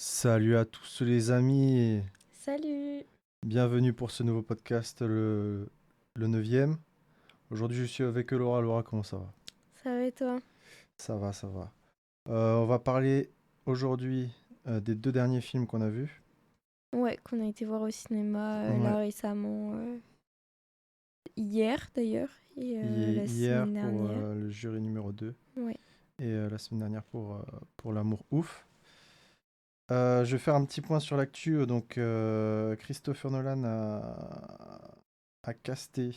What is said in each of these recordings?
Salut à tous les amis, Salut! bienvenue pour ce nouveau podcast, le 9e. Aujourd'hui je suis avec Laura. Laura, comment ça va? Ça va et toi? Ça va, ça va. On va parler aujourd'hui des deux derniers films qu'on a vus. Ouais, qu'on a été voir au cinéma Ouais, là récemment, hier d'ailleurs, et la hier semaine pour dernière. le jury numéro 2 Ouais, et la semaine dernière pour l'amour ouf. Je vais faire un petit point sur l'actu. Donc, Christopher Nolan a casté,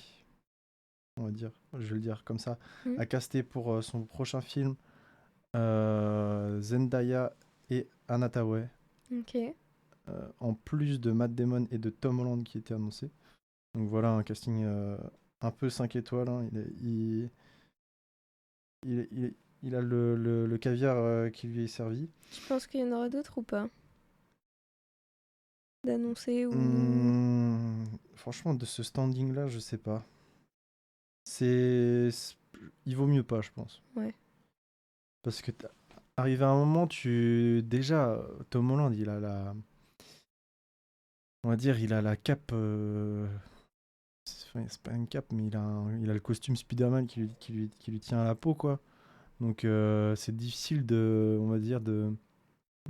on va dire, je vais le dire comme ça, hmm, a casté pour son prochain film Zendaya et Anna Thaoué, ok. en plus de Matt Damon et de Tom Holland qui étaient annoncés. Donc voilà, un casting un peu 5 étoiles, hein. Il a le caviar qui lui est servi. Tu penses qu'il y en aura d'autres ou pas? D'annoncer ou... Franchement, de ce standing-là, je sais pas. C'est... Il vaut mieux pas, je pense. Ouais. Parce que arrivé à un moment, déjà, Tom Holland, on va dire, il a la cape. C'est pas une cape, mais il a le costume Spider-Man qui lui tient à la peau, quoi. Donc c'est difficile on va dire, de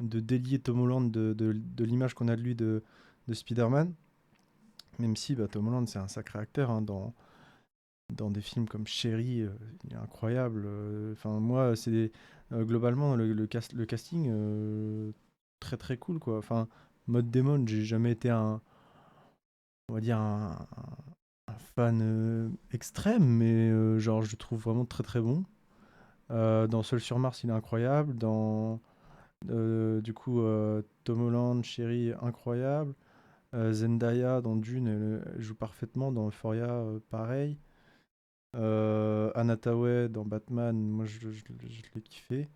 délier Tom Holland de l'image qu'on a de lui de Spider-Man. Même si Tom Holland, c'est un sacré acteur, hein, dans des films comme Cherry, il est incroyable. Enfin, moi, globalement le casting très très cool, quoi. Enfin, Matt Damon, j'ai jamais été on va dire un fan extrême, mais genre je le trouve vraiment très très bon. Dans Seul sur Mars, il est incroyable. Du coup, Tom Holland, Cherry, incroyable. Zendaya dans Dune, elle joue parfaitement. Dans Euphoria, pareil. Anna Thaoué dans Batman, moi je l'ai kiffé.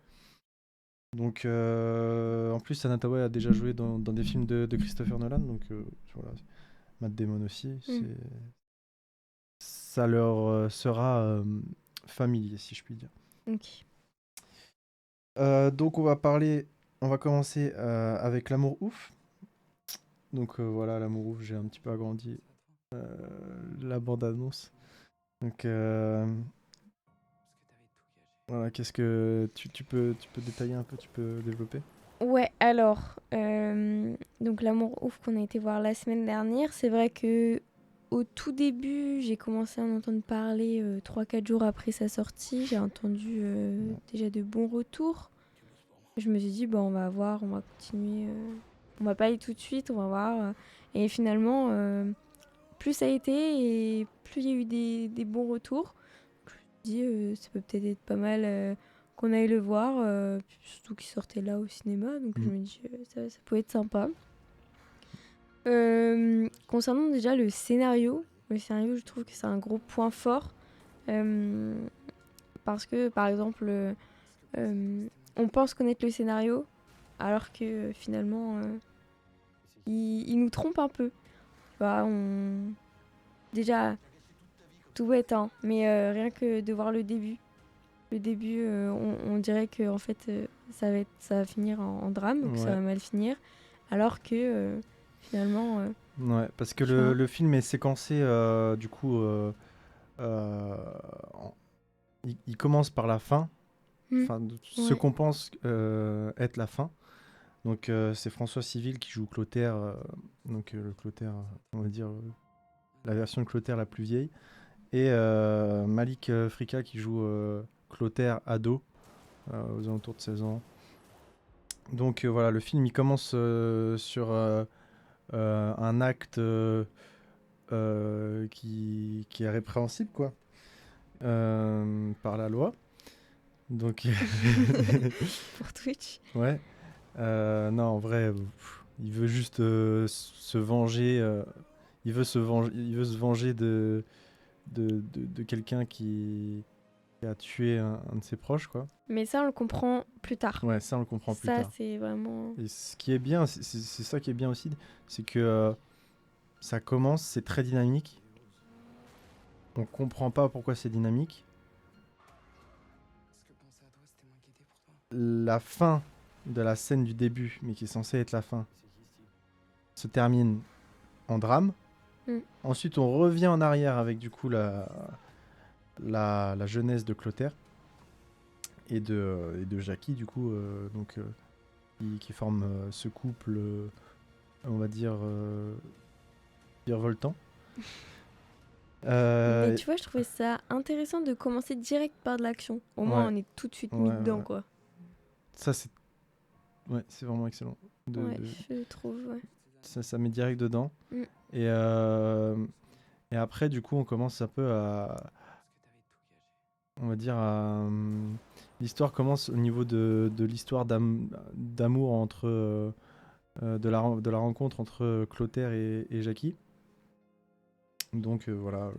Donc, en plus, Anna Thaoué a déjà joué dans des films de Christopher Nolan, donc voilà. Matt Damon aussi. Hmm, Ça leur sera familier, si je puis dire. ok. Donc, on va commencer avec L'amour ouf. Donc, voilà, L'amour ouf, j'ai un petit peu agrandi euh, la bande-annonce. Donc, voilà, qu'est-ce que tu peux détailler un peu, tu peux développer? Ouais, alors, donc l'amour ouf qu'on a été voir la semaine dernière, c'est vrai que au tout début, j'ai commencé à en entendre parler 3-4 jours après sa sortie. J'ai entendu déjà de bons retours. Je me suis dit, bon, on va voir, on va continuer. On va pas aller tout de suite, on va voir. Et finalement, plus ça a été et plus il y a eu des bons retours. Je me suis dit, ça peut peut-être être pas mal qu'on aille le voir. Surtout qu'il sortait là au cinéma, donc je Mm. me dis, ça peut être sympa. Concernant déjà le scénario, je trouve que c'est un gros point fort. Euh, Parce que, par exemple, on pense connaître le scénario, alors que finalement, il nous trompe un peu. Bah, déjà, tout bête, hein, mais rien que de voir le début. Le début, on dirait que en fait, ça va finir en drame, donc ça Ouais. va mal finir. Alors que finalement, Ouais, parce que tu le, vois. le film est séquencé, du coup, euh, en- il commence par la fin, Hmm, enfin, ce ouais, qu'on pense être la fin. Donc, c'est François Civil qui joue Clotaire, donc le Clotaire, on va dire, la version de Clotaire la plus vieille, et Malik Frika qui joue Clotaire ado, aux alentours de 16 ans. Donc, voilà, le film, il commence sur un acte qui est répréhensible, quoi, par la loi. Donc, pour Twitch. ouais. Non, en vrai, il veut juste se venger. Il veut se venger de quelqu'un qui a tué un de ses proches, quoi. Mais ça, on le comprend plus tard. Ouais, ça, on le comprend plus Ça, tard. c'est vraiment. Et ce qui est bien, c'est ça qui est bien aussi, c'est que ça commence, c'est très dynamique. On comprend pas pourquoi c'est dynamique. La fin de la scène du début, mais qui est censée être la fin, se termine en drame. Mm. Ensuite, on revient en arrière avec du coup la jeunesse de Clotaire et de Jackie, du coup, qui forment ce couple, on va dire, virevoltant. Mais tu vois, je trouvais ça intéressant de commencer direct par de l'action. Au moins, Ouais, on est tout de suite mis ouais, dedans, ouais. quoi. Ça, c'est vraiment excellent. Ouais, je trouve, ouais. Ça met direct dedans. Mm. Et, euh, et après, du coup, on commence un peu on va dire, l'histoire commence au niveau de l'histoire d'amour entre, de la rencontre entre Clotaire et Jackie. Donc voilà,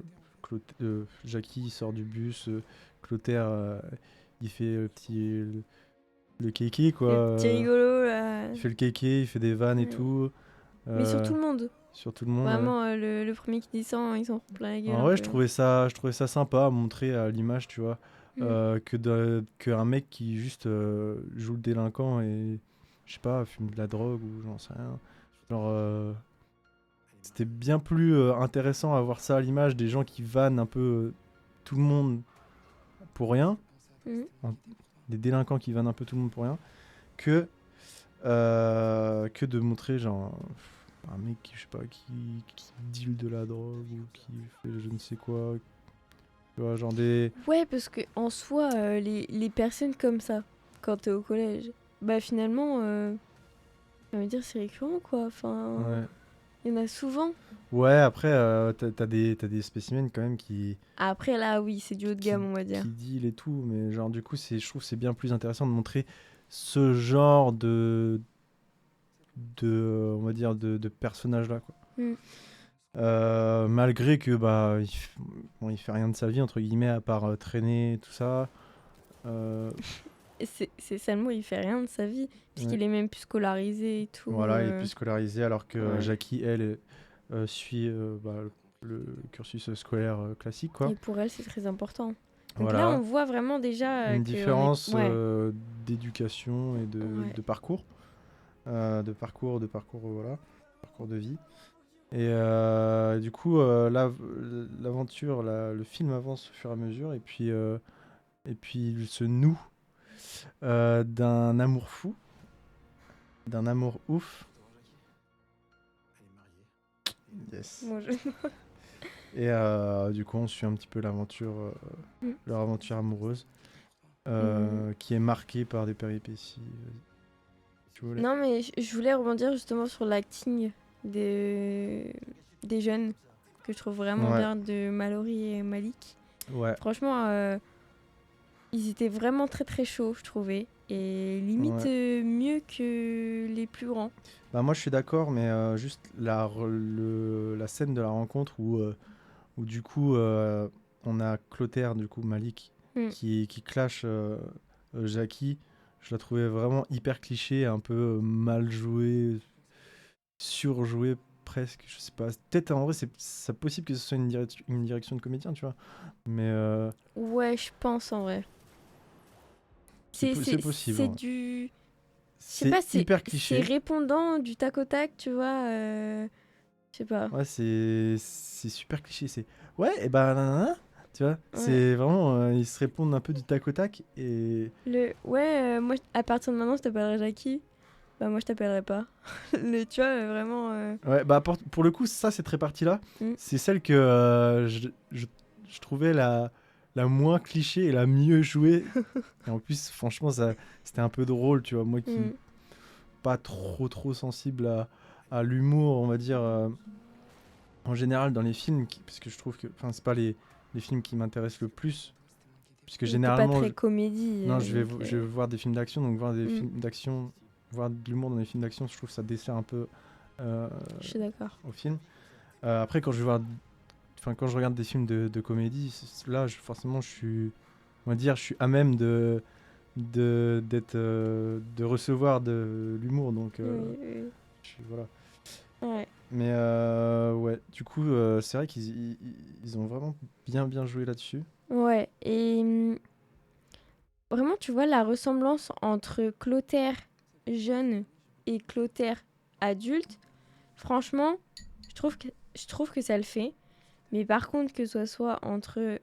Jackie sort du bus, Clotaire, il fait le kéké, quoi. Le petit rigolo, là. Il fait le kéké, il fait des vannes et Ouais. tout. Mais sur tout le monde. Sur tout le monde, ouais. Vraiment, le premier qui descend, ils s'en font plein la gueule. En un vrai, peu. je trouvais ça sympa à montrer à l'image, tu vois, qu'un mec qui juste joue le délinquant et, je sais pas, fume de la drogue ou j'en sais rien. Genre, c'était bien plus intéressant à voir ça à l'image, des gens qui vannent un peu tout le monde pour rien, Mhm. des délinquants qui vannent un peu tout le monde pour rien, que de montrer genre un mec qui, je sais pas, qui deal de la drogue ou qui fait je ne sais quoi. Tu vois, genre des... Ouais, parce que en soi, les personnes comme ça, quand t'es au collège, bah finalement, on va dire c'est récurrent, quoi. Enfin, Ouais. il y en a souvent. Ouais, après, t'as des spécimens quand même Après, là, oui, c'est du haut de qui, gamme, on va dire. qui deal et tout, mais genre du coup, je trouve que c'est bien plus intéressant de montrer ce genre on va dire, de personnage-là, quoi. Mm. Malgré que, bah, bon, il fait rien de sa vie, entre guillemets, à part traîner, tout ça. Et c'est seulement, il fait rien de sa vie, Ouais. puisqu'il est même plus scolarisé et tout. Voilà, il est plus scolarisé, alors que Ouais. Jackie, elle, suit bah, le cursus scolaire classique, quoi. Et pour elle, c'est très important. Donc là, Voilà. on voit vraiment déjà Une que on est... différence Ouais, d'éducation et ouais. de parcours. De parcours, voilà. Parcours de vie. Et du coup, l'aventure, le film avance au fur et à mesure. Et puis il se noue d'un amour fou, d'un amour ouf. Yes. Bon, Et du coup, on suit un petit peu Mm. leur aventure amoureuse, Mm. qui est marquée par des péripéties. Tu voulais... Non, mais je voulais rebondir justement sur l'acting des jeunes, que je trouve vraiment Ouais, bien, de Mallory et Malik. ouais, Franchement, ils étaient vraiment très très chauds, je trouvais. Et limite ouais. mieux que les plus grands. Bah moi je suis d'accord, mais juste la scène de la rencontre où du coup on a Clotaire, du coup Malik, Mm. qui clash Jackie, je la trouvais vraiment hyper cliché, un peu mal joué, surjoué presque, je sais pas. Peut-être en vrai c'est possible que ce soit une direction de comédien, tu vois, mais Ouais, je pense en vrai. C'est c'est possible, c'est hein. du... Je sais C'est pas, hyper c'est cliché. répondant du tac au tac, tu vois. Je sais pas. Ouais, c'est super cliché. C'est ouais, et bah nanana, tu vois. Ouais. C'est vraiment ils se répondent un peu du tac au tac Ouais, moi, à partir de maintenant, je t'appellerai Jackie. Bah, moi, je t'appellerai pas. Tu vois, vraiment. ouais, bah pour le coup, ça cette répartie là, Mm. c'est celle que je trouvais la moins cliché et la mieux jouée. Et en plus, franchement, ça c'était un peu drôle, tu vois. Moi qui Mm. pas trop sensible à l'humour, on va dire en général dans les films parce que je trouve que enfin c'est pas les films qui m'intéressent le plus puisque T'es pas généralement très comédie. non, Donc, je vais voir des films d'action, donc voir des mm, films d'action, voir de l'humour dans des films d'action, je trouve que ça dessert un peu euh, je suis d'accord. au film. Après, quand je regarde des films de comédie, là, forcément, on va dire, je suis à même de recevoir de l'humour, donc Oui, oui. voilà. Ouais. Mais ouais, du coup, c'est vrai ils ont vraiment bien joué là-dessus. Ouais. Et vraiment, tu vois la ressemblance entre Clotaire jeune et Clotaire adulte, franchement, je trouve que ça le fait. Mais par contre, que ce soit entre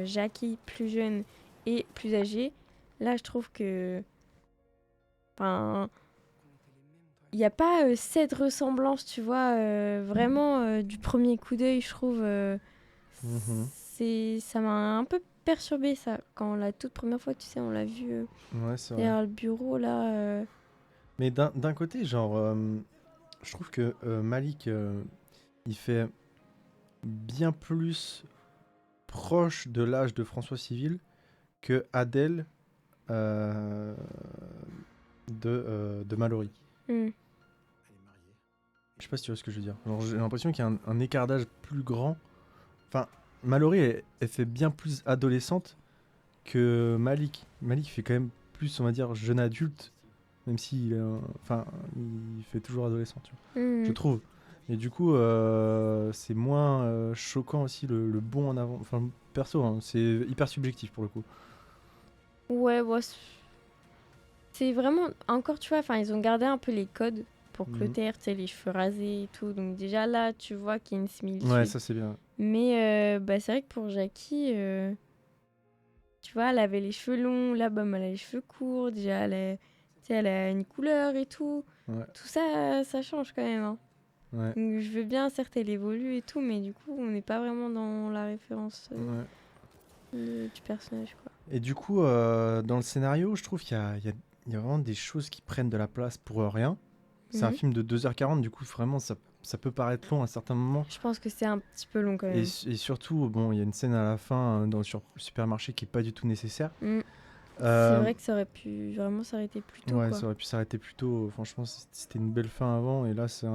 Jackie plus jeune et plus âgé, là, je trouve que... Enfin, il n'y a pas cette ressemblance, tu vois, vraiment du premier coup d'œil, je trouve. Mhm. Ça m'a un peu perturbée, ça. Quand la toute première fois, tu sais, on l'a vu Ouais, c'est vrai. derrière le bureau, là. Mais d'un côté, genre, je trouve que Malik, il fait bien plus proche de l'âge de François Civil que Adèle euh, de Mallory. Hmm. Je sais pas si tu vois ce que je veux dire. Genre, j'ai l'impression qu'il y a un écart d'âge plus grand. Enfin, Mallory, elle fait bien plus adolescente que Malik. Malik fait quand même plus, on va dire, jeune adulte, même s'il est enfin, il fait toujours adolescent, tu vois, je Hmm. trouve. Et du coup, c'est moins choquant aussi le bond en avant. Enfin, perso, hein, c'est hyper subjectif pour le coup. Ouais, ouais, c'est vraiment... Encore, tu vois, enfin, ils ont gardé un peu les codes pour Mhm. Clotaire, tu sais, les cheveux rasés et tout. Donc déjà, là, tu vois qu'il y a une Ouais, similitude. ça c'est bien. Mais bah, c'est vrai que pour Jackie... tu vois, elle avait les cheveux longs, là, bah, elle a les cheveux courts. Déjà, tu sais, elle a une couleur et tout. Ouais, Tout ça, ça change quand même. Hein. ouais, Donc, je veux bien, certes, elle évolue et tout, mais du coup, on n'est pas vraiment dans la référence ouais. du personnage, quoi. Et du coup, dans le scénario, je trouve qu'il y a vraiment des choses qui prennent de la place pour rien. C'est un Mhm. film de 2h40, du coup, vraiment, ça peut paraître long à certains moments. Je pense que c'est un petit peu long quand Et, même. et surtout, bon, il y a une scène à la fin dans le supermarché qui est pas du tout nécessaire. Mm. C'est Euh, vrai que ça aurait pu vraiment s'arrêter plus tôt, ouais, quoi. ça aurait pu s'arrêter plus tôt. Franchement, c'était une belle fin avant. Et là, c'est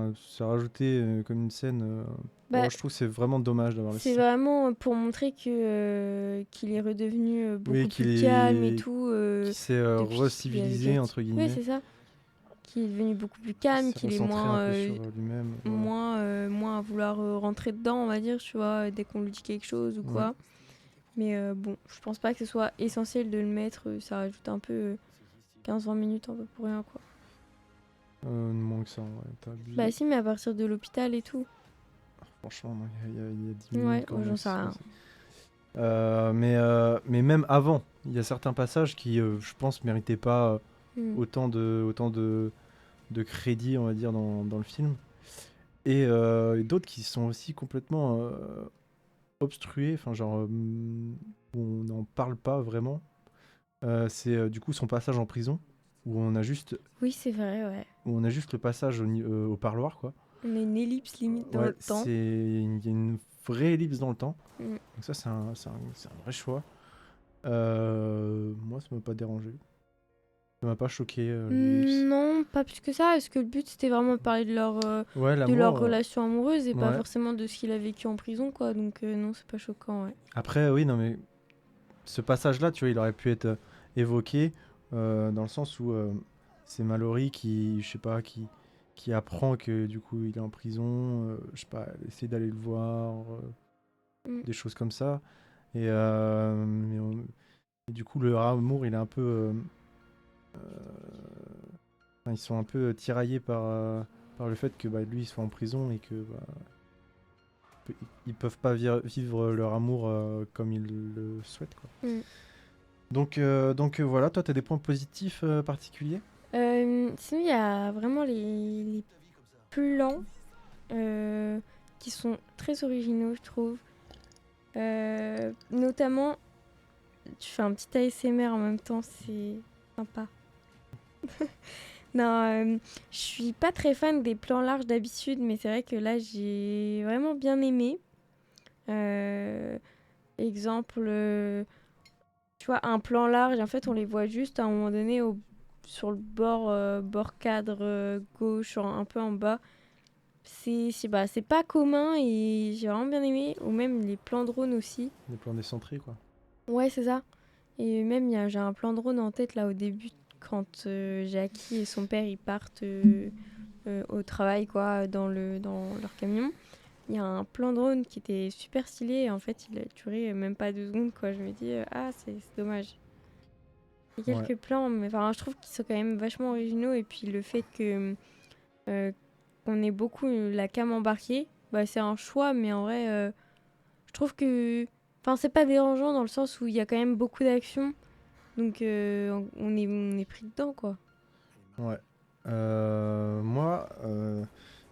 rajouté comme une scène. Bah, Je trouve que c'est vraiment dommage d'avoir laissé c'est ça. vraiment pour montrer que qu'il est redevenu Oui, beaucoup plus calme et tout qu'il s'est depuis qu'il est avec re-civilisé, Jackie. entre Oui, guillemets. c'est ça. Qu'il est devenu beaucoup plus Qu'il calme, s'est qu'il est recentré un peu sur lui-même. Voilà. moins à vouloir rentrer dedans, on va dire, tu vois, dès qu'on lui dit quelque chose ou Ouais. quoi. Mais bon, je pense pas que ce soit essentiel de le mettre. Ça rajoute un peu 15-20 minutes un peu pour rien, quoi. Moins que ça, ouais, t'as Bah abusé. si, mais à partir de l'hôpital et tout. Franchement, non, il y a 10 minutes Ouais, quand moi même. j'en sais rien. Mais même avant, il y a certains passages qui, je pense, méritaient pas Hmm. autant de crédit, on va dire, dans le film. Et d'autres qui sont aussi complètement obstrués, enfin, genre, où on n'en parle pas vraiment. C'est du coup son passage en prison, Oui, c'est vrai, ouais. où on a juste le passage au parloir, quoi. On a une ellipse limite dans Ouais, le temps. il y a une vraie ellipse dans le temps. Hmm. Donc ça, c'est un vrai choix. Moi, ça m'a pas dérangé. Ça m'a pas choqué, l'ellipse. Non, pas plus que ça. Est-ce que le but c'était vraiment de parler Ouais, de leur l'amour, relation amoureuse et pas ouais. forcément de ce qu'il a vécu en prison, quoi. Donc non, c'est pas choquant, ouais. Après, oui, non, mais ce passage-là, tu vois, il aurait pu être évoqué dans le sens où c'est Mallory qui, je sais pas, qui apprend que du coup il est en prison, je sais pas, elle essaie d'aller le voir, Hmm. des choses comme ça. Et du coup, leur amour, il est un peu. Enfin, ils sont un peu tiraillés par le fait que bah, lui il soit en prison et que bah, ils peuvent pas vivre leur amour comme ils le souhaitent, quoi. Hmm. Donc voilà, toi, tu as des points positifs particuliers? Sinon, il y a vraiment les plans qui sont très originaux, je trouve. Notamment, tu fais un petit ASMR en même temps, c'est sympa. Non, je suis pas très fan des plans larges d'habitude, mais c'est vrai que là, j'ai vraiment bien aimé. Euh, Exemple, tu vois, un plan large, en fait, on les voit juste à un moment donné sur le bord cadre gauche, un peu en bas. C'est pas commun et j'ai vraiment bien aimé. Ou même les plans drone aussi. Des plans décentrés, quoi. Ouais, c'est ça. Et même, j'ai un plan drone en tête là au début, quand Jackie et son père ils partent au travail, quoi, dans leur camion. Il y a un plan drone qui était super stylé et en fait, il a duré même pas 2 secondes, quoi. Je me dis, ah, c'est dommage. Il y a Ouais. quelques plans, mais enfin, je trouve qu'ils sont quand même vachement originaux. Et puis le fait que euh, qu'on ait beaucoup la cam embarquée, bah, c'est un choix, mais en vrai, je trouve que. Enfin, c'est pas dérangeant dans le sens où il y a quand même beaucoup d'action. Donc, on est pris dedans, quoi. Ouais. Moi,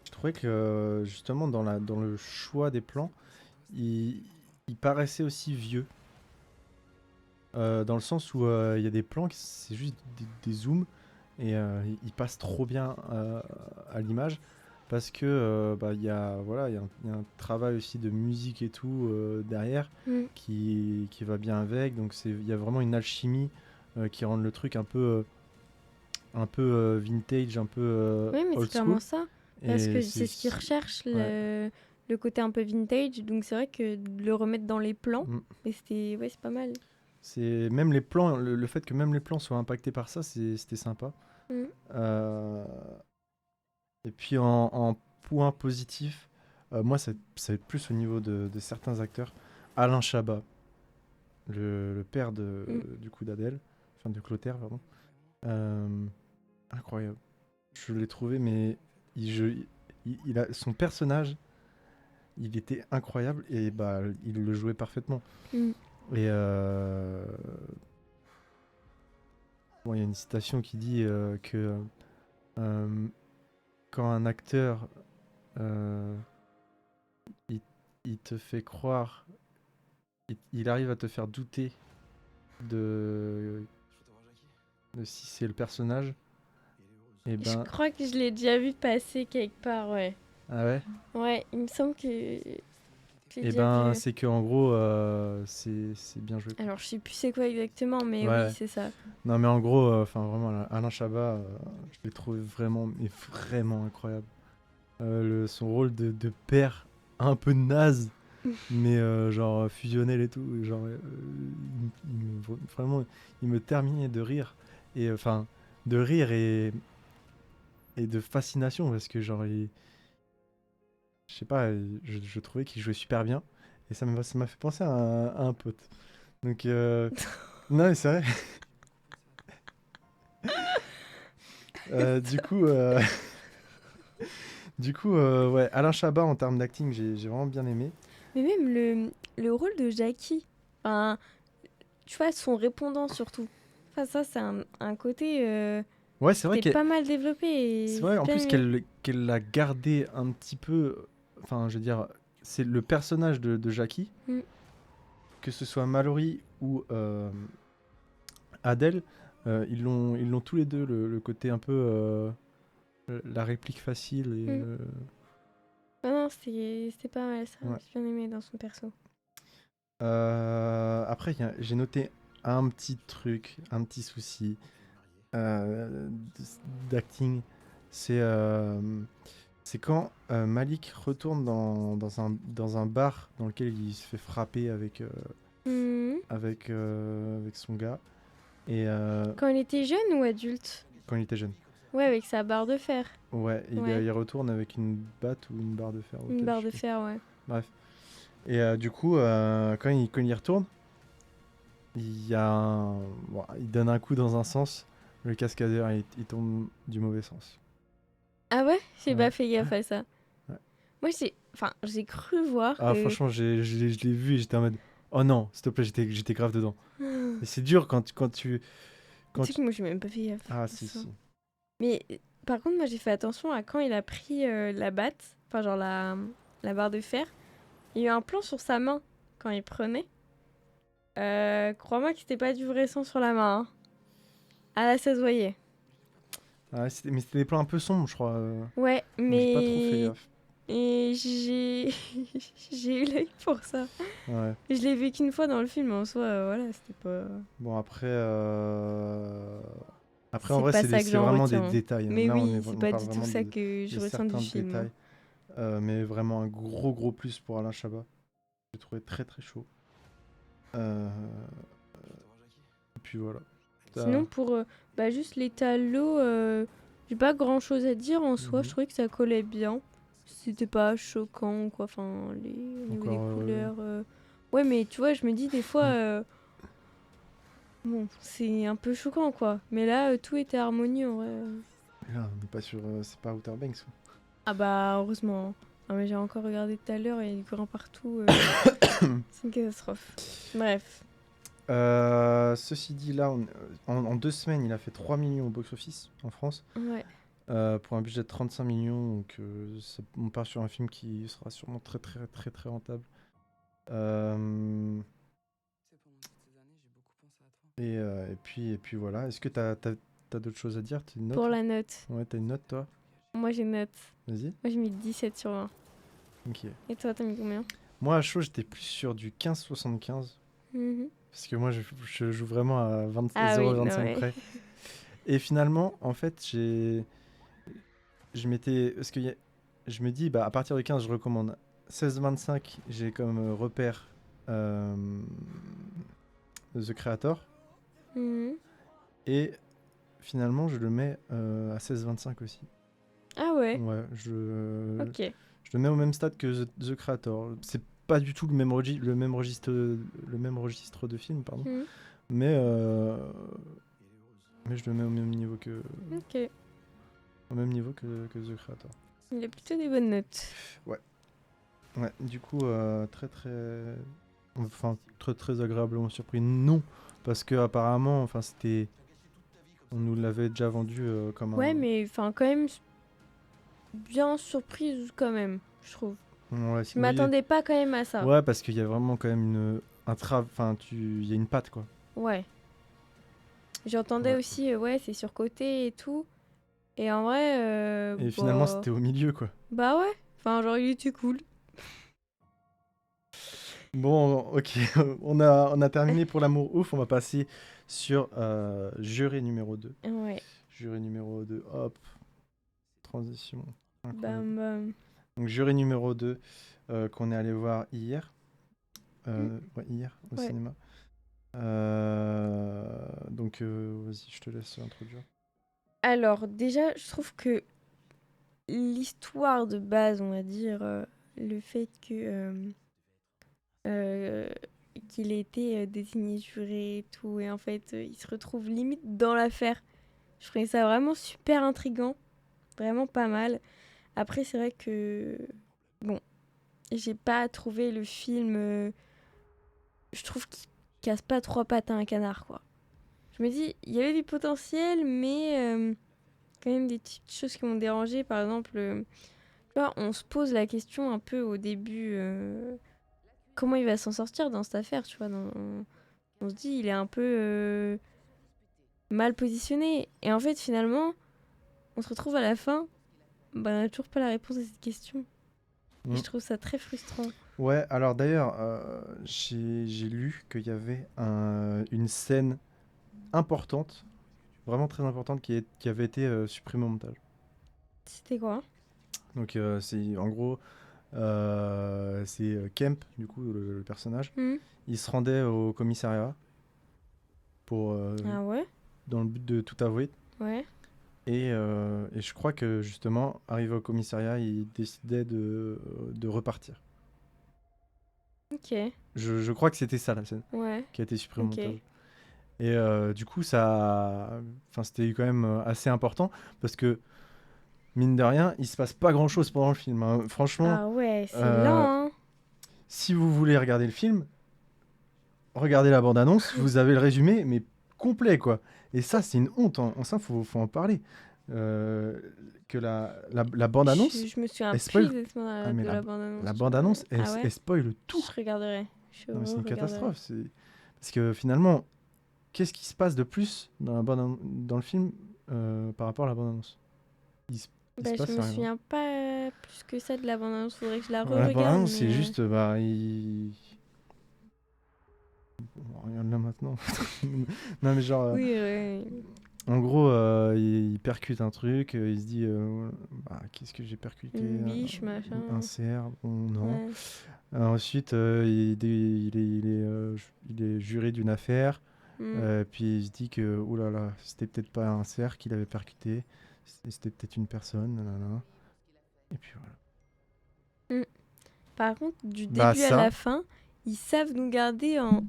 je trouvais que justement dans le choix des plans, il, il paraissait aussi vieux. Dans le sens où il y a des plans, c'est juste des zooms et ils passent trop bien à l'image parce que bah, voilà, il y a un travail aussi de musique et tout derrière Mm. qui va bien avec. Donc il y a vraiment une alchimie qui rend le truc un peu vintage, un peu Oui, mais c'est old clairement school. ça. Parce Et que c'est ce qu'ils recherchent, ouais. le côté un peu vintage. Donc, c'est vrai que de le remettre dans les plans, Mm. mais c'était, ouais, c'est pas mal. C'est même les plans, le fait que même les plans soient impactés par ça, c'était sympa. Mm. Euh, Et puis en point positif, moi c'est plus au niveau de certains acteurs. Alain Chabat, le père Mm. du coup d'Adèle, enfin de Clotaire, pardon. Euh, Incroyable. Je l'ai trouvé, mais son personnage, il était incroyable et bah il le jouait parfaitement. Mm. Et bon, il y a une citation qui dit que euh, quand un acteur euh, il, il te fait croire il arrive à te faire douter de, de si c'est le personnage, et Je ben. crois que je l'ai déjà vu passer quelque part, ouais. Ah ouais? Ouais, il me semble que je l'ai Et déjà ben, vu. c'est que en gros, c'est bien joué, quoi. Alors, je sais plus c'est quoi exactement, mais oui, Ouais. c'est ça. Non, mais en gros, enfin vraiment, Alain Chabat, je l'ai trouvé vraiment, mais vraiment incroyable. Son rôle de père un peu naze, mais genre fusionnel et tout, genre, vraiment, il me terminait de rire. Et enfin, de rire et de fascination parce que genre je sais pas, je trouvais qu'il jouait super bien et ça m'a fait penser à un pote. Donc non mais c'est vrai. Du coup ouais, Alain Chabat en termes d'acting, j'ai vraiment bien aimé. Mais même le rôle de Jackie, enfin, tu vois, son répondant surtout. Enfin, ça, c'est un côté Ouais, qui était pas mal développé c'est et vrai j'ai en bien plus aimé. qu'elle l'a gardé un petit peu, enfin je veux dire, c'est le personnage de Jackie, Mm. que ce soit Mallory ou Adèle, ils l'ont tous les deux le côté un peu la réplique facile et Mm. Ah non, c'était pas mal ça, ouais. j'ai bien aimé dans son perso. Après, j'ai noté un petit truc, un petit souci d'acting. C'est c'est quand Malik retourne dans un bar dans lequel il se fait frapper Mm. avec son gars. Et Quand il était jeune ou adulte? quand il était jeune. Ouais, avec sa barre de fer. Ouais, Ouais, il retourne avec une batte ou une barre de fer, ou une peut-être, je barre sais de plus. fer, ouais. Bref. Et du coup, quand il retourne, il y a bon, il donne un coup dans un sens, le cascadeur il tombe du mauvais sens. Ah ouais? J'ai pas Ouais, fait gaffe à ça. ouais. Moi, j'ai cru voir Ah que... franchement, je l'ai vu et j'étais en mode oh non, s'il te plaît, j'étais grave dedans. Et c'est dur Tu quand sais tu... que moi, j'ai même pas fait gaffe Ah à si ça. si. Mais par contre, moi, j'ai fait attention à quand il a pris la batte, enfin, genre la barre de fer. Il y a eu un plan sur sa main quand il prenait. Crois-moi que c'était pas du vrai sang sur la main, hein. Ah là, ça se voyait. Ah, mais c'était des plans un peu sombres, je crois. Ouais, Donc j'ai pas trop fait mais... gaffe. Et j'ai... j'ai eu l'œil pour ça. Ouais. Je l'ai vu qu'une fois dans le film, en soi, voilà, c'était pas... Bon après en C'est vrai pas ça que c'est j'en vraiment des retiens. détails, hein. Mais Là oui, c'est on pas parle du tout vraiment ça que de je retiens du certains film. détails. Mais vraiment un gros plus pour Alain Chabat. J'ai trouvé très très chaud. Euh, et puis voilà. Sinon, T'as- pour juste les talos, j'ai pas grand chose à dire en soi. Je Mhm. trouvais que ça collait bien. C'était pas choquant, quoi. Enfin, au niveau des Encore couleurs. Ouais, mais tu vois, je me dis des fois, Bon, c'est un peu choquant, quoi. Mais là, tout était harmonieux, en vrai. Mais là, on n'est pas sur. C'est pas Outer Banks. Ah bah, heureusement. Ah, mais j'ai encore regardé tout à l'heure et il y a du courant partout. C'est une catastrophe. Bref. Ceci dit, là, en 2 semaines, il a fait 3 millions au box-office en France. Ouais. Pour un budget de 35 millions. Donc, on part sur un film qui sera sûrement très, très, très, très rentable. Euh, et puis voilà. Est-ce que t'as d'autres choses à dire? T'as une note Pour là? la note. Ouais, t'as une note, toi? Moi, j'ai une note. Vas-y. Moi, j'ai mis 17 sur 20. Ok. Et toi, t'as mis combien? Moi, à chaud, j'étais plus sur du 15,75. Mhm. Parce que moi, je joue vraiment à Ah oui, non, 0,25 ouais. près. Et finalement, en fait, je m'étais. Parce que je me dis, bah, à partir de 15, je recommande. 16,25, j'ai comme repère euh, The Creator. Mhm. Et finalement, je le mets à 16,25 aussi. Ah ouais, Ouais, ok. je le mets au même stade que The Creator. C'est pas du tout le même, le même registre de film, pardon. Mhm. Mais, euh, mais je le mets Ok. au même niveau que The Creator. Il a plutôt des bonnes notes. Ouais. Ouais, du coup, très très. Enfin, très très agréablement surpris. Non, parce que apparemment, enfin, c'était. On nous l'avait déjà vendu comme Ouais, un. mais enfin, quand même, bien surprise quand même, je trouve. Ouais, Je oui. m'attendais pas quand même à ça. Ouais, parce qu'il y a vraiment quand même Enfin, il y a une patte, quoi. Ouais. J'entendais Ouais. aussi, ouais, c'est surcoté et tout. Et en vrai, Et finalement, bah, c'était au milieu, quoi. bah ouais. Enfin, genre, il était cool. Bon, ok, on a terminé pour l'amour ouf. On va passer sur jury numéro 2. Ouais. Jury numéro 2, hop, transition. Incroyable. Bam, bam. Donc, jury numéro 2 qu'on est allé voir hier. Mm. Ouais, hier, au Ouais. cinéma. Donc, vas-y, je te laisse introduire. Alors, déjà, je trouve que l'histoire de base, on va dire, le fait que euh, qu'il ait été désigné juré et tout, et en fait, il se retrouve limite dans l'affaire. Je trouvais ça vraiment super intriguant, vraiment pas mal. Après, c'est vrai que, bon, j'ai pas trouvé le film, je trouve qu'il casse pas trois pattes à un canard, quoi. Je me dis, il y avait du potentiel, mais quand même des petites choses qui m'ont dérangé. Par exemple, tu vois, on se pose la question un peu au début, comment il va s'en sortir dans cette affaire, tu vois. On se dit, il est un peu mal positionné. Et en fait, finalement, on se retrouve à la fin, bah, on n'a toujours pas la réponse à cette question. Et Mm. je trouve ça très frustrant. Ouais, alors d'ailleurs, j'ai lu qu'il y avait une scène importante, vraiment très importante, qui avait été supprimée au montage. C'était quoi? Donc, c'est en gros, c'est Kemp, du coup, le personnage. Hmm. Il se rendait au commissariat pour, Ah ouais? dans le but de tout avouer. Ouais. Et je crois que justement, arrivé au commissariat, il décidait de repartir. Ok. Je crois que c'était ça la scène Ouais. qui a été supprimée au Ok. montage. Et du coup, enfin, c'était quand même assez important parce que, mine de rien, il se passe pas grand-chose pendant le film, hein. Franchement, Ah ouais, c'est euh, lent, hein. si vous voulez regarder le film, regardez la bande-annonce, vous avez le résumé, mais complet, quoi. Et ça, c'est une honte, hein. Ça, faut en parler. Euh, que la bande-annonce, Je me souviens elle plus spoil. exactement Ah, mais de la, la bande-annonce, la tu vois. bande-annonce, Ah ouais? elle spoil tout. Je regarderai. Je Non, mais c'est une regarderai. catastrophe. Parce que finalement, qu'est-ce qui se passe de plus dans dans le film par rapport à la bande-annonce? Il se Bah, je passe me rien. souviens pas plus que ça de la bande-annonce. Faudrait que je la La re-regarde, bande-annonce, c'est mais... juste, bah, Bon, regarde là maintenant. Non, mais genre, Oui, ouais. en gros, il percute un truc, il se dit, bah, qu'est-ce que j'ai percuté? Une biche, machin. Un cerf? Bon, non. Ouais. Ensuite, il est juré d'une affaire. Mm. Puis il se dit que, oh là là, c'était peut-être pas un cerf qu'il avait percuté, c'était peut-être une personne, nanana. Et puis voilà. Mm. Par contre, du Bah début à la ça, fin, ils savent nous garder en...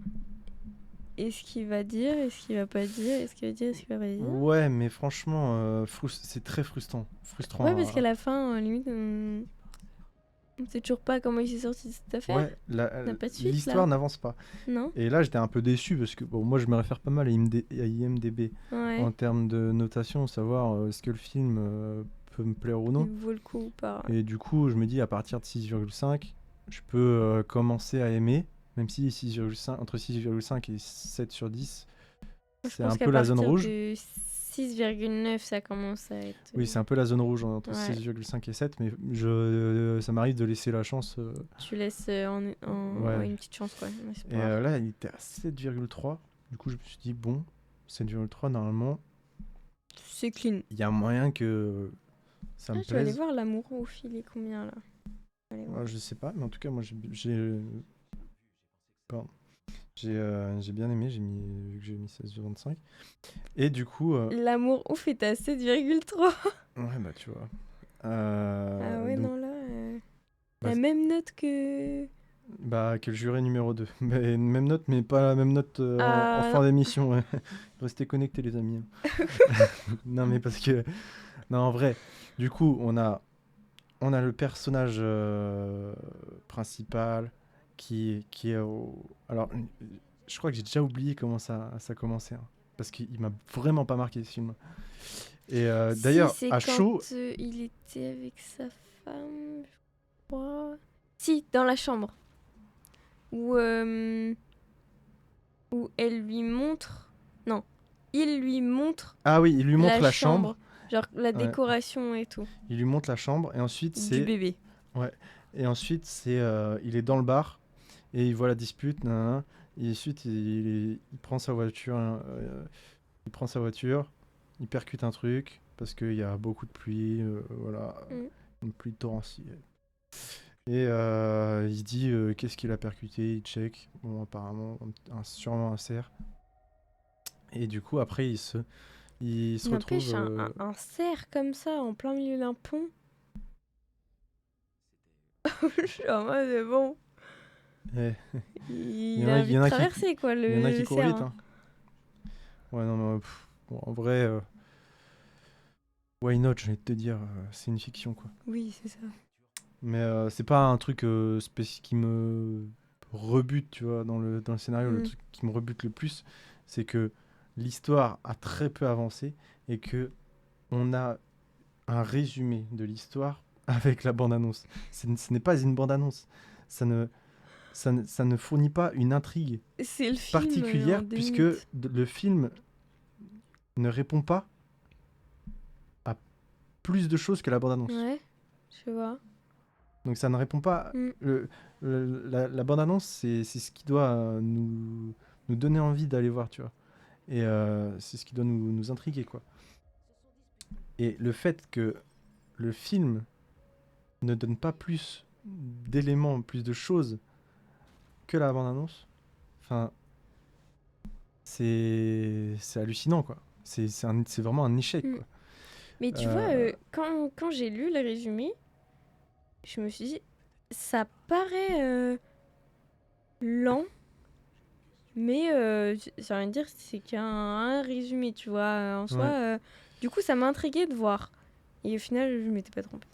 est-ce qu'il va dire, est-ce qu'il va pas dire, est-ce qu'il va dire, est-ce qu'il va pas dire. Ouais, mais franchement, c'est très frustrant. Ouais, parce qu'à Frustrant. la fin, limite, on sait toujours pas comment il s'est sorti de cette affaire. Ouais, On n'a pas de suite, l'histoire là. n'avance pas. Non? Et là, j'étais un peu déçu parce que bon, moi, je me réfère pas mal à IMDb Ouais. en termes de notation, savoir est-ce que le film peut me plaire ou non. Il vaut le coup ou pas. Et du coup, je me dis à partir de 6,5, je peux commencer à aimer, même si 6,5, entre 6,5 et 7 sur 10, Je c'est pense un qu'à peu la zone partir rouge. de 6,9, ça commence à être. Oui, c'est un peu la zone rouge entre Ouais. 6,5 et 7, mais ça m'arrive de laisser la chance. Tu laisses Ouais. ouais, une petite chance, quoi. Un Et espoir. là, il était à 7,3. Du coup, je me suis dit, bon, 7,3, normalement, C'est clean. il y a moyen que ça Ah, me je vais aller plaise. voir l'amour au fil est combien, là. Allez voir. Je sais pas, mais en tout cas, moi, pardon. J'ai bien aimé, vu que j'ai mis 16,25. Et du coup, L'amour ouf est à 7,3. ouais, bah tu vois. Ah ouais, Donc, non, là. bah, La même note que. bah, que le juré numéro 2. Mais, même note, mais pas la même note en Ah, fin d'émission. Ouais. Restez connectés, les amis. Non, mais parce que. Non, en vrai, du coup, on a le personnage principal qui est au. Alors, je crois que j'ai déjà oublié comment ça commençait, hein, parce qu'il m'a vraiment pas marqué ce film. Et si, d'ailleurs, c'est à quand chaud, il était avec sa femme, je crois. Si, dans la chambre. Où, où elle lui montre. Non, il lui montre ah oui, il lui montre la la chambre. chambre. Genre la Ouais, décoration et tout. il lui montre la chambre et ensuite Du bébé. ouais, et ensuite c'est il est dans le bar et il voit la dispute, nanana, et ensuite il prend sa voiture, hein, il percute un truc parce qu'il y a beaucoup de pluie, voilà, Mm. une pluie torrentielle. Et il se dit qu'est-ce qu'il a percuté, il check, bon apparemment sûrement un cerf. Et du coup après il se retrouve N'empêche, un cerf comme ça, en plein milieu d'un pont. Je suis en mode, bon, eh, il a envie de traverser, quoi, il y en a qui le courent cerf. vite, hein. Ouais, non, mais bon, en vrai, why not, j'ai envie de te dire, c'est une fiction, quoi. Oui, c'est ça. Mais c'est pas un truc qui me rebute, tu vois, dans le scénario. Le Mm. truc qui me rebute le plus, c'est que l'histoire a très peu avancé et que on a un résumé de l'histoire avec la bande-annonce. Ce n'est pas une bande-annonce. Ça ne fournit pas une intrigue C'est le film en particulière 2 puisque minutes. le film ne répond pas à plus de choses que la bande-annonce. Ouais, je vois. Donc ça ne répond pas. Mm. La bande-annonce, c'est ce qui doit nous donner envie d'aller voir, tu vois. Et c'est ce qui doit nous intriguer, quoi. Et le fait que le film ne donne pas plus d'éléments, plus de choses que la bande-annonce, enfin, c'est hallucinant, quoi. C'est vraiment un échec, Mm. quoi. Mais tu vois, Euh, quand j'ai lu le résumé, je me suis dit, ça paraît lent, mais j'ai envie de dire, c'est qu'un résumé, tu vois. En soi, ouais. du coup, ça m'a intriguée de voir. Et au final, je m'étais pas trompée.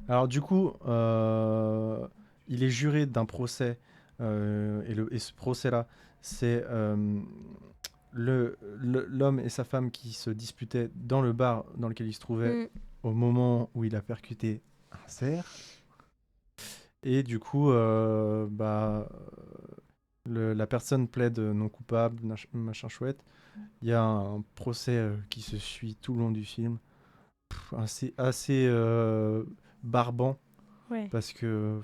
Alors du coup, il est juré d'un procès, et ce procès-là, c'est l'homme et sa femme qui se disputaient dans le bar dans lequel il se trouvait Mm. au moment où il a percuté un cerf. Et du coup, la personne plaide non coupable, machin chouette. Il y a un procès qui se suit tout le long du film, assez barbant Ouais. parce que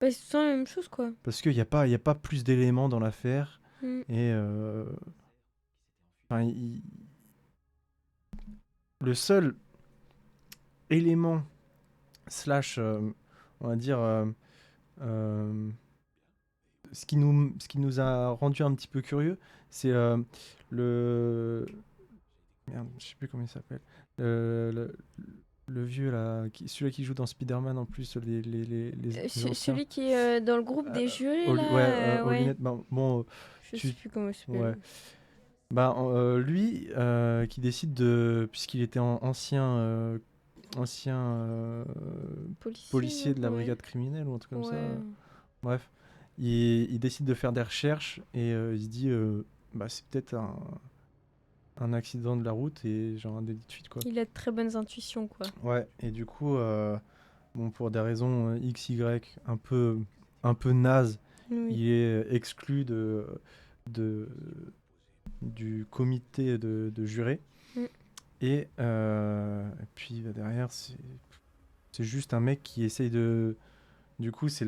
Bah, c'est tout la même chose, quoi. parce qu'il y a pas plus d'éléments dans l'affaire Mm. et enfin, le seul élément slash on va dire euh, ce qui nous a rendu un petit peu curieux, c'est le merde, je sais plus comment il s'appelle, le, le, le vieux là, celui-là qui joue dans Spider-Man en plus, les anciens. Celui qui est dans le groupe des jurés, là, Ouais, aux ouais. lunettes. Bon, Je sais plus comment il s'appelle. Ouais. Bah, lui, qui décide de... Puisqu'il était ancien policier de la Ouais. brigade criminelle ou un truc comme ça. Ouais. Bref, il décide de faire des recherches et il se dit, bah, c'est peut-être un accident de la route et genre un délit de fuite, quoi. Il a de très bonnes intuitions, quoi. Ouais, et du coup, bon, pour des raisons X, Y, un peu naze, Oui. il est exclu de, du comité de jurés. Mm. Et puis bah, derrière, c'est juste un mec qui essaye de... Du coup, c'est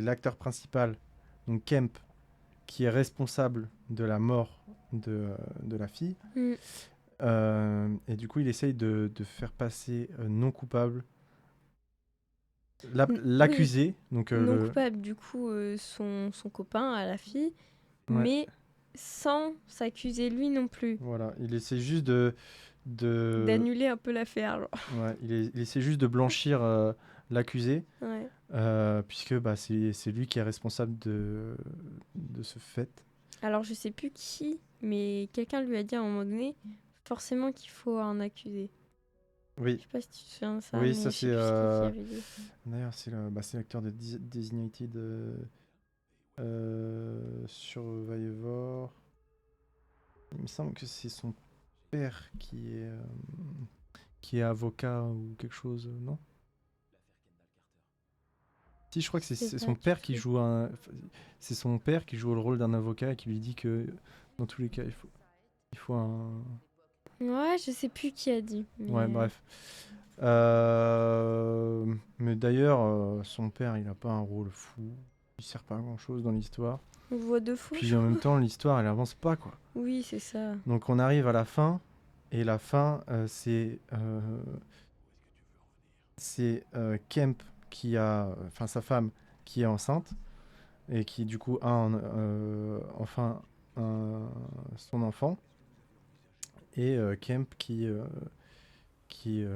l'acteur principal, donc Kemp, qui est responsable de la mort de la fille. Mm. Et du coup, il essaye de faire passer non coupable Oui, l'accusé. Donc, non coupable, du coup, son copain à la fille, ouais, mais sans s'accuser lui non plus. voilà, il essaie juste D'annuler un peu l'affaire, genre. ouais, il essaie juste de blanchir l'accusé, Ouais. puisque bah, c'est lui qui est responsable de ce fait. Alors, je sais plus qui, mais quelqu'un lui a dit à un moment donné, forcément qu'il faut un accusé. Je Oui, sais pas si tu te souviens de ça, oui, mais ça je sais c'est... plus qui avait dit. D'ailleurs, c'est l'acteur de Designated Survivor. Il me semble que c'est son père qui est avocat ou quelque chose, non? Si, je crois que Je sais c'est pas son du père qui tout. joue c'est son père qui joue le rôle d'un avocat et qui lui dit que dans tous les cas, il faut un... Ouais, je sais plus qui a dit. Ouais, Mais bref. Mais d'ailleurs, son père, il a pas un rôle fou. Il sert pas à grand chose dans l'histoire. on voit deux fois, je Puis en même crois. temps, l'histoire, elle avance pas, quoi. Oui, c'est ça. Donc on arrive à la fin, et la fin, c'est Kemp qui a, enfin sa femme qui est enceinte et qui du coup a enfin son enfant, et Kemp qui est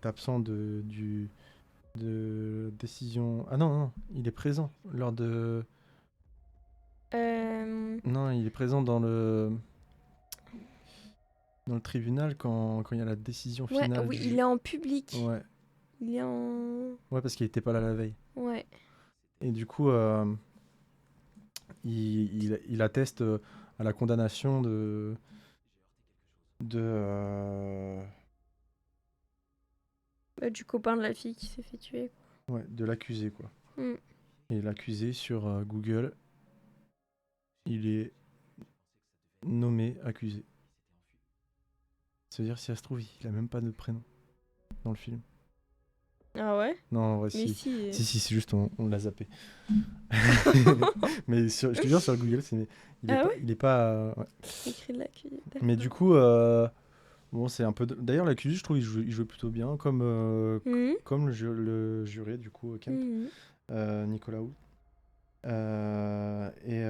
absent de décision. Ah non, non, il est présent lors de. Euh, Non, il est présent dans le tribunal quand il y a la décision Ouais, finale oui, du il juge. est en public. Ouais, Il est en... ouais, parce qu'il était pas là la veille. Ouais. Et du coup, il atteste à la condamnation de Bah, du copain de la fille qui s'est fait tuer. ouais, de l'accusé, quoi. Mm. Et l'accusé sur Google, il est nommé accusé. C'est-à-dire, si ça se trouve, il a même pas de prénom dans le film. Ah ouais? Non, en vrai, Mais si. si. Si, c'est juste on l'a zappé. Mais je te jure, sur Google, Ah ouais? il est pas. Ouais. Écrit de l'accusé. Mais du D'accord. coup, bon, c'est un peu. D'ailleurs, l'accusé, je trouve, il joue plutôt bien, Mhm. comme le juré, du coup, Kemp, Mhm. Nicolas Hoult. Et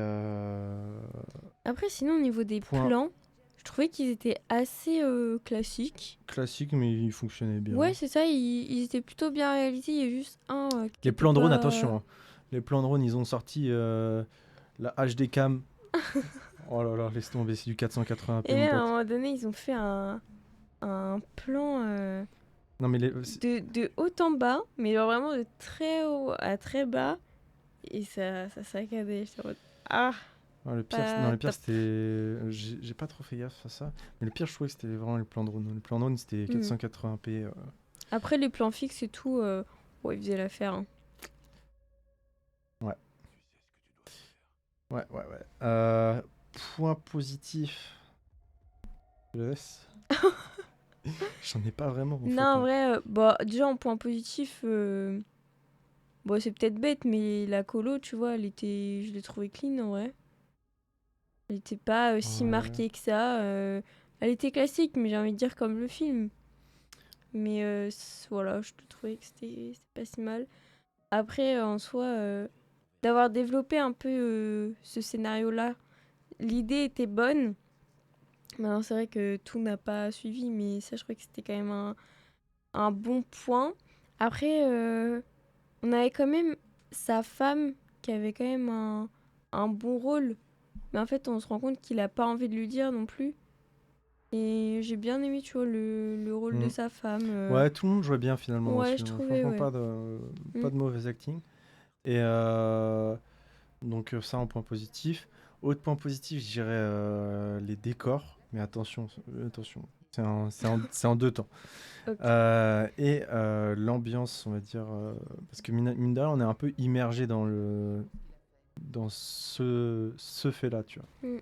Après, sinon, au niveau des point plans, je trouvais qu'ils étaient assez classiques. classique, mais il fonctionnait bien. Ouais, c'est ça, ils étaient plutôt bien réalisés. Il y a juste un qui Les était plans drone, pas... attention, hein. Les plans drone, ils ont sorti la HD cam. Oh là là, laisse tomber, c'est du 480p, Et mon même, à un pote. moment donné, ils ont fait un plan Non, mais de haut en bas, mais genre vraiment de très haut à très bas. Et ça saccadait. J'étais en mode, ah, ah, pas le pire, top. c'était. J'ai pas trop fait gaffe à ça. Mais le pire, je trouvais que c'était vraiment les plans drone. Les plans drone, c'était Mhm. 480p. Après, les plans fixes et tout, ouais, ils faisaient l'affaire. Hein. Ouais. Ouais, ouais, ouais. Point positif. Je laisse. J'en ai pas vraiment, en Non, fait, en hein. vrai, bah, déjà en point positif, bon, c'est peut-être bête, mais la colo, tu vois, je l'ai trouvée clean en vrai. Elle était pas si Ouais. marquée que ça. Elle était classique, mais j'ai envie de dire comme le film. Mais voilà, je trouvais que c'était pas si mal. Après, en soi, d'avoir développé un peu ce scénario-là, l'idée était bonne. Maintenant, c'est vrai que tout n'a pas suivi, mais ça, je crois que c'était quand même un bon point. Après, on avait quand même sa femme qui avait quand même un bon rôle. Mais en fait, on se rend compte qu'il a pas envie de lui dire non plus. Et j'ai bien aimé, tu vois, le rôle de Mm. sa femme. Ouais, tout le monde jouait bien finalement dans ce Ouais, je film. trouvais, Franchement, ouais. pas Mm. de mauvais acting. Et donc ça en point positif. Autre point positif, je dirais les décors. Mais attention, c'est en deux temps. Ok. Et l'ambiance, on va dire, parce que mine de rien, on est un peu immergé dans ce fait-là, tu vois. Mm.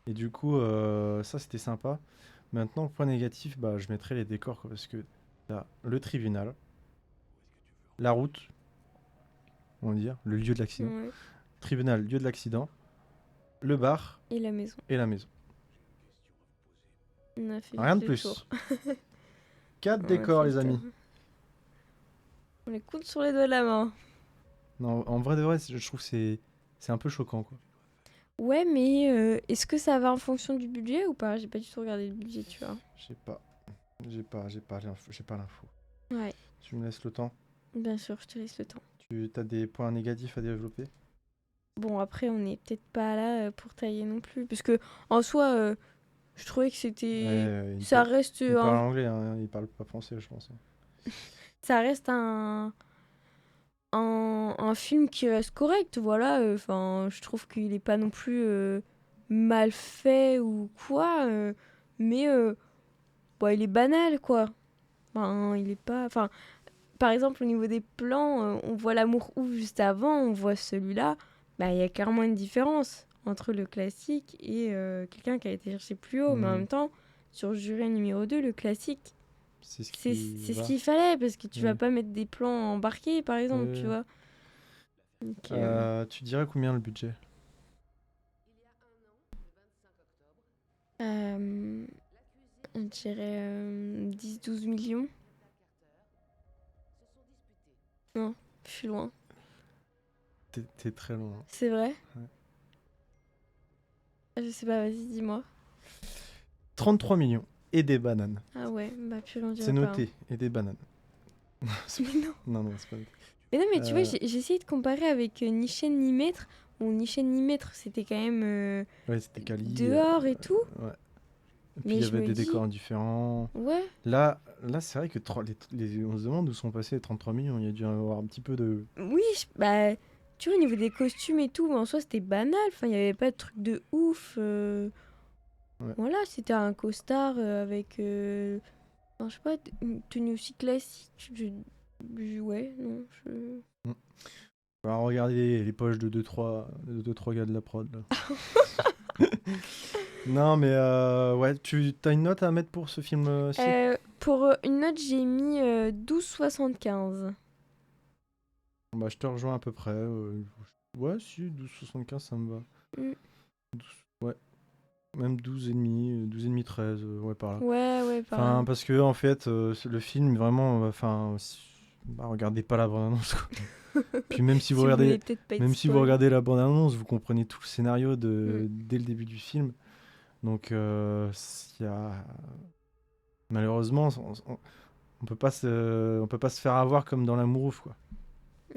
Et du coup, ça c'était sympa. Maintenant, point négatif, bah, je mettrais les décors, quoi, parce que t'as le tribunal, la route, on va dire, le lieu de l'accident. Ouais. Tribunal, lieu de l'accident, le bar Et la maison. et la maison. On a fait Rien vite de le tour. plus. 4 On a décors, fait les le tour. amis. On les compte sur les doigts de la main. Non, en vrai de vrai, je trouve que c'est un peu choquant, quoi. Ouais, mais est-ce que ça va en fonction du budget ou pas? J'ai pas du tout regardé le budget, tu vois. Je sais pas. J'ai pas l'info. Ouais, Tu me laisses le temps. bien sûr, je te laisse le temps. Tu as des points négatifs à développer? Bon, après, on n'est peut-être pas là pour tailler non plus. Parce que, en soi, je trouvais que Ouais, c'était. Ça reste il parle un. anglais, hein, il parle pas français, je pense. Ça reste un film qui reste correct, voilà. Enfin, je trouve qu'il est pas non plus mal fait ou quoi. Mais, bon, il est banal, quoi. Enfin, il est pas. Enfin, par exemple, au niveau des plans, on voit l'amour ouf juste avant, on voit celui-là. Bah, il y a clairement une différence entre le classique et quelqu'un qui a été cherché plus haut. Mais en Hmm, même temps, sur Juré numéro 2 le classique, c'est ce c'est qui c'est ce va. qu'il fallait parce que tu vas Oui. pas mettre des plans embarqués, par exemple, tu Oui. vois. Donc, Tu dirais combien le budget? euh, on dirait 10-12 millions. Non, je suis loin. T'es très loin. C'est vrai? Ouais. Ah, je sais pas, vas-y, dis-moi. 33 millions. Et des bananes. Ah ouais, bah purée, on C'est dirait pas, hein. noté. Et des bananes. C'est Mais pas- non. Non, non, c'est pas noté. Mais non, mais tu vois, Euh, j'ai essayé de comparer avec Ni chaîne ni maître. Bon, Ni chaîne ni maître, c'était quand même ouais, c'était quali. dehors et tout. Ouais. Et puis il Mais y je avait me des dis, décors différents. ouais, Là c'est vrai que on se demande où sont passés les 33 millions. Il y a dû y avoir un petit peu de. oui, bah, tu vois, au niveau des costumes et tout, mais en soi, c'était banal. Enfin, il n'y avait pas de truc de ouf. Ouais. Voilà, c'était un costard avec, enfin, je sais pas, une tenue aussi classique. Ouais, non, je... Mm. On va regarder les poches de deux trois gars de la prod. Là. Non, mais ouais, tu as une note à mettre pour ce film-ci? Pour une note, j'ai mis 12,75. Bah, je te rejoins à peu près. Ouais, si, 12,75 ça me va. Mm. 12, ouais, même 12,5, 12,5, 13, ouais, par là. Ouais, ouais, Enfin, pareil. parce que, en fait, le film, vraiment, enfin, bah, regardez pas la bande-annonce, quoi. Puis Si vous voulez peut-être pas être même si vous spoil. regardez la bande-annonce, vous comprenez tout le scénario Mm. dès le début du film. Donc, il y a... malheureusement, on peut pas se faire avoir comme dans L'amour ouf, quoi.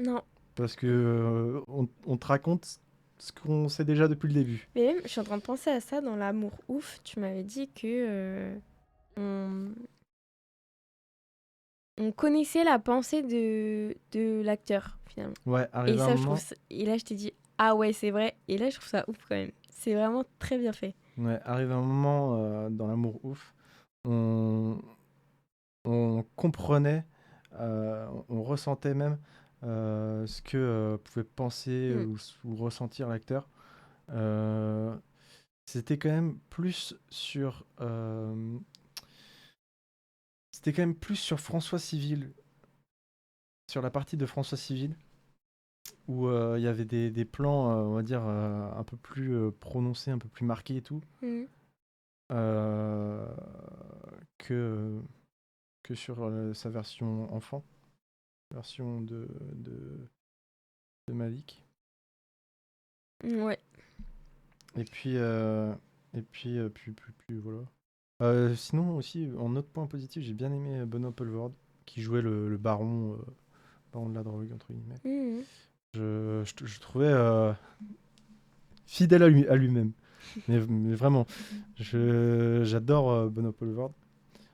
Non. Parce que on te raconte ce qu'on sait déjà depuis le début. Mais même, je suis en train de penser à ça dans L'amour ouf. Tu m'avais dit que on, on connaissait la pensée de l'acteur, finalement. Ouais, Et arrive un ça, je trouve moment. ça... Et là, je t'ai dit, ah ouais, c'est vrai. Et là, je trouve ça ouf quand même. C'est vraiment très bien fait. Ouais, arrive un moment dans L'amour ouf, on, on comprenait, on ressentait même ce que pouvait penser Mm. ou ressentir l'acteur. Euh, c'était quand même plus sur, c'était quand même plus sur François Civil, sur la partie de François Civil, où il y avait des plans, on va dire, un peu plus prononcés, un peu plus marqués et tout, Mm. euh, que, que sur sa version enfant, version de Malik. Ouais. Et puis, puis voilà. Sinon aussi, en autre point positif, j'ai bien aimé Benoît Poelvoorde, qui jouait le baron, baron de la drogue, entre guillemets. Mm. Je trouvais Fidèle à lui-même. Mais vraiment, j'adore Benoît Poelvoorde.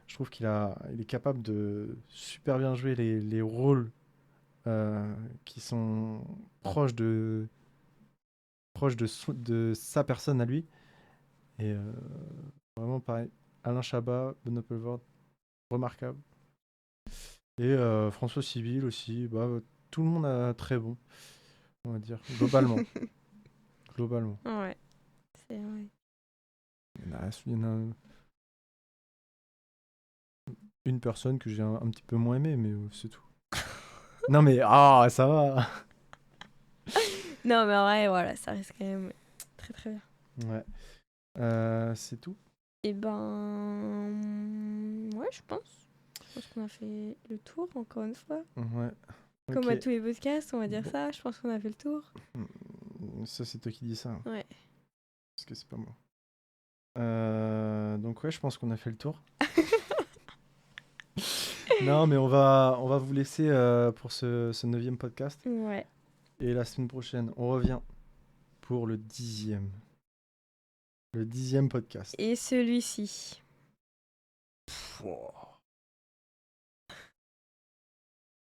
Je trouve il est capable de super bien jouer les rôles qui sont proches de sa personne à lui. Et vraiment pareil. Alain Chabat, Benoît Poelvoorde, remarquable. Et François Civil aussi. Bah, tout le monde a très bon, on va dire, globalement. Globalement. Ouais, c'est vrai. Il y en a une personne que j'ai un petit peu moins aimé, mais c'est tout. Non mais ça va. Non, mais en vrai, voilà, ça reste quand même très très bien. Ouais. C'est tout. Et ben. Ouais, je pense. Je pense qu'on a fait le tour, encore une fois. Ouais. Comme Ok. à tous les podcasts, on va dire Bon. ça. Je pense qu'on a fait le tour. Ça c'est toi qui dis ça, hein, Ouais. parce que c'est pas moi. Donc ouais, je pense qu'on a fait le tour. Non mais on va vous laisser pour ce 9e podcast. Ouais. Et la semaine prochaine, on revient pour le 10e. Le 10e podcast. Et celui-ci. Pouah.